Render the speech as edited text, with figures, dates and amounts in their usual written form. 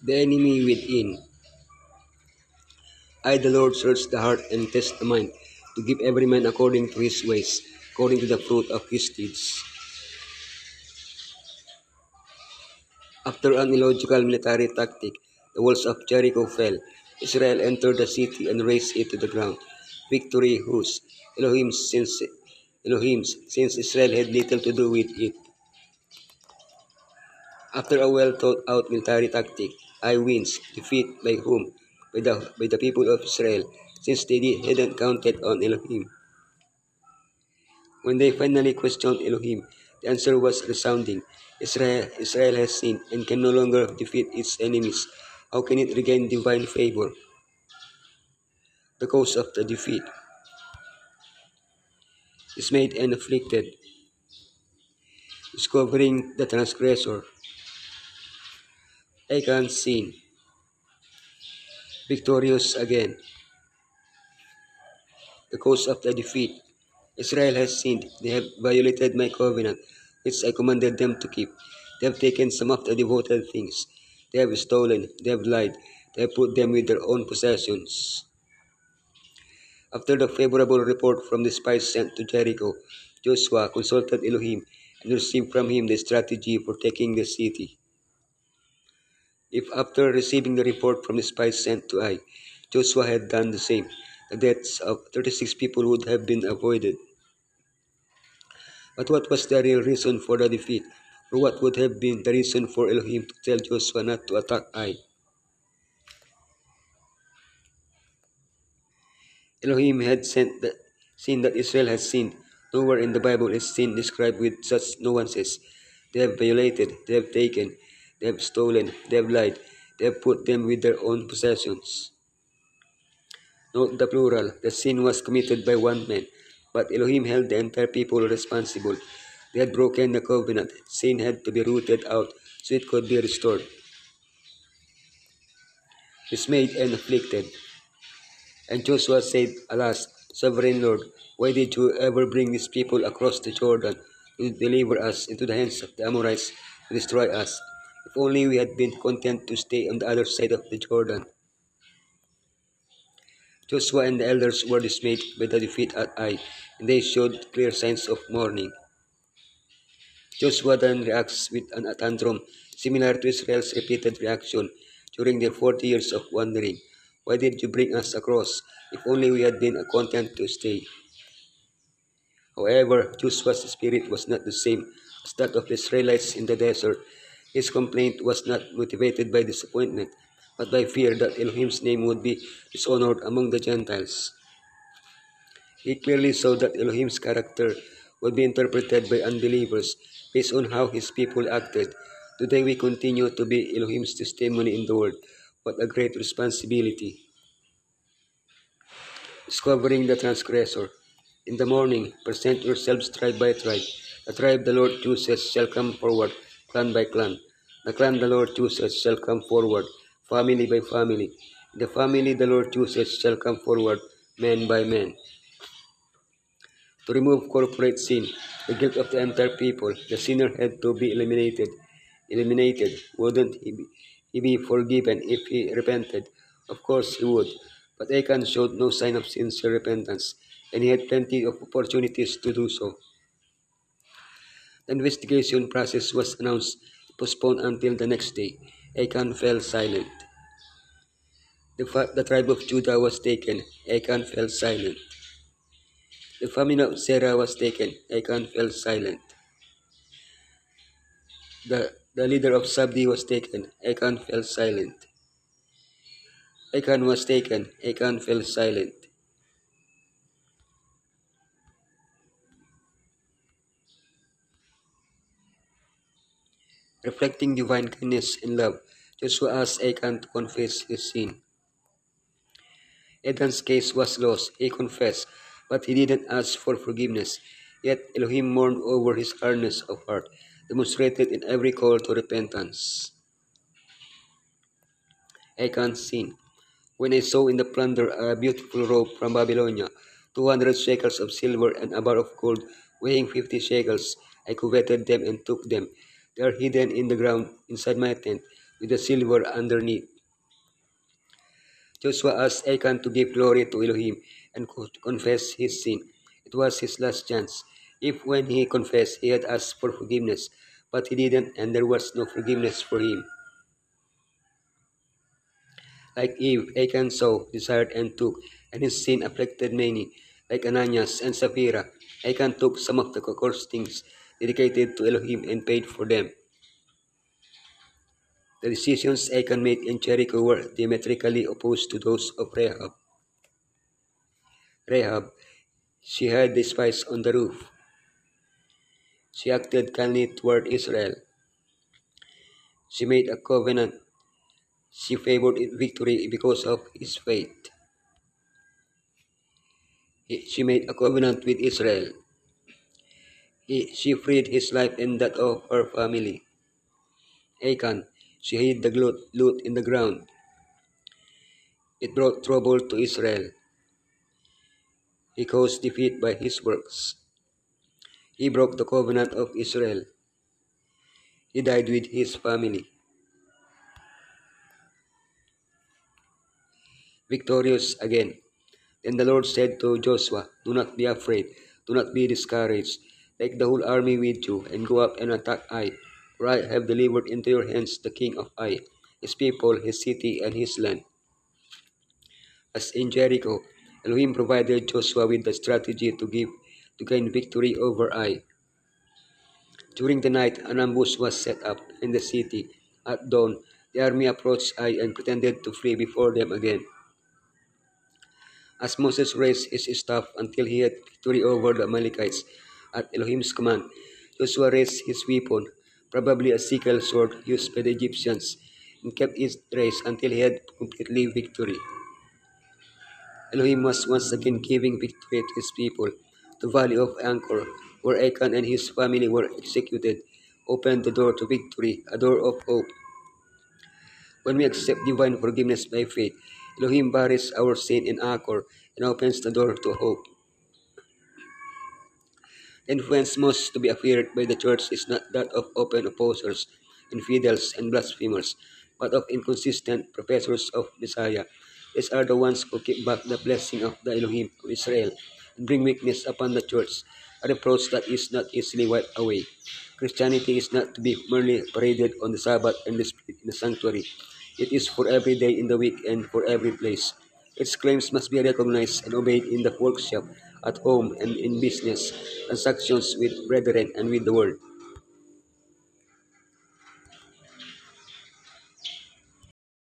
the enemy within. I, the Lord, search the heart and test the mind, to give every man according to his ways, according to the fruit of his deeds. After an illogical military tactic, the walls of Jericho fell. Israel entered the city and razed it to the ground. Victory whose Elohim's, since Israel had little to do with it. After a well thought out military tactic, I wins defeat by whom? By the people of Israel, since hadn't counted on Elohim. When they finally questioned Elohim, the answer was resounding. Israel has sinned and can no longer defeat its enemies. How can it regain divine favor? The cause of the defeat is made and afflicted, discovering the transgressor. Achan sin, victorious again. The cause of the defeat. Israel has sinned. They have violated my covenant, which I commanded them to keep. They have taken some of the devoted things. They have stolen. They have lied. They have put them with their own possessions. After the favorable report from the spies sent to Jericho, Joshua consulted Elohim and received from him the strategy for taking the city. If after receiving the report from the spies sent to Ai, Joshua had done the same, the deaths of 36 people would have been avoided. But what was the real reason for the defeat? Or what would have been the reason for Elohim to tell Joshua not to attack Ai? Elohim had seen that Israel has sinned. Nowhere in the Bible is sin described with such nuances. They have violated, they have taken, they have stolen, they have lied, they have put them with their own possessions. Note the plural. The sin was committed by one man, but Elohim held the entire people responsible. They had broken the covenant. Sin had to be rooted out so it could be restored. Dismayed and afflicted. And Joshua said, Alas, sovereign Lord, why did you ever bring these people across the Jordan to deliver us into the hands of the Amorites to destroy us? If only we had been content to stay on the other side of the Jordan. Joshua and the elders were dismayed by the defeat at Ai, and they showed clear signs of mourning. Joshua then reacts with an tantrum similar to Israel's repeated reaction during their 40 years of wandering. Why did you bring us across? If only we had been content to stay. However, Joshua's spirit was not the same as that of the Israelites in the desert. His complaint was not motivated by disappointment, but by fear that Elohim's name would be dishonored among the Gentiles. He clearly saw that Elohim's character would be interpreted by unbelievers based on how his people acted. Today we continue to be Elohim's testimony in the world. What a great responsibility. Discovering the transgressor. In the morning, present yourselves tribe by tribe. The tribe the Lord chooses shall come forward, clan by clan. The clan the Lord chooses shall come forward, family by family. The family the Lord chooses shall come forward, man by man. To remove corporate sin, the guilt of the entire people, the sinner had to be eliminated. Wouldn't he be forgiven if he repented? Of course he would. But Achan showed no sign of sincere repentance, and he had plenty of opportunities to do so. The investigation process was announced, postponed until the next day. Achan fell silent. The tribe of Judah was taken. Achan fell silent. The family of Sarah was taken. Achan fell silent. The leader of Sabdi was taken. Achan fell silent. Achan was taken. Achan fell silent. Reflecting divine kindness and love, Joshua asked Achan to confess his sin. Achan's case was lost. He confessed, but he didn't ask for forgiveness. Yet Elohim mourned over his hardness of heart, demonstrated in every call to repentance. Achan's sin. When I saw in the plunder a beautiful robe from Babylonia, 200 shekels of silver and a bar of gold weighing 50 shekels, I coveted them and took them. They are hidden in the ground inside my tent. with the silver underneath. Joshua asked Achan to give glory to Elohim and confess his sin. It was his last chance. If when he confessed, he had asked for forgiveness, but he didn't, and there was no forgiveness for him. Like Eve, Achan saw, desired, and took, and his sin afflicted many. Like Ananias and Sapphira, Achan took some of the cursed things dedicated to Elohim and paid for them. The decisions Achan made in Jericho were diametrically opposed to those of Rahab. Rahab, she had the spies on the roof. She acted kindly toward Israel. She made a covenant. She favored victory because of his faith. She made a covenant with Israel. She freed his life and that of her family. Achan, she hid the loot in the ground. It brought trouble to Israel. He caused defeat by his works. He broke the covenant of Israel. He died with his family. Victorious again. Then the Lord said to Joshua, "Do not be afraid, do not be discouraged. Take the whole army with you and go up and attack Ai, for I have delivered into your hands the king of Ai, his people, his city, and his land." As in Jericho, Elohim provided Joshua with the strategy to gain victory over Ai. During the night, an ambush was set up in the city. At dawn, the army approached Ai and pretended to flee before them again. As Moses raised his staff until he had victory over the Amalekites at Elohim's command, Joshua raised his weapon, probably a sickle sword used by the Egyptians, and kept it raised until he had completely victory. Elohim was once again giving victory to his people. The valley of Angkor, where Achan and his family were executed, opened the door to victory, a door of hope. When we accept divine forgiveness by faith, Elohim buries our sin in Angkor and opens the door to hope. The influence most to be feared by the church is not that of open opposers, infidels, and blasphemers, but of inconsistent professors of Messiah. These are the ones who keep back the blessing of the Elohim of Israel and bring weakness upon the church, a reproach that is not easily wiped away. Christianity is not to be merely paraded on the Sabbath and displayed in the sanctuary. It is for every day in the week and for every place. Its claims must be recognized and obeyed in the workshop, at home, and in business transactions with brethren and with the world.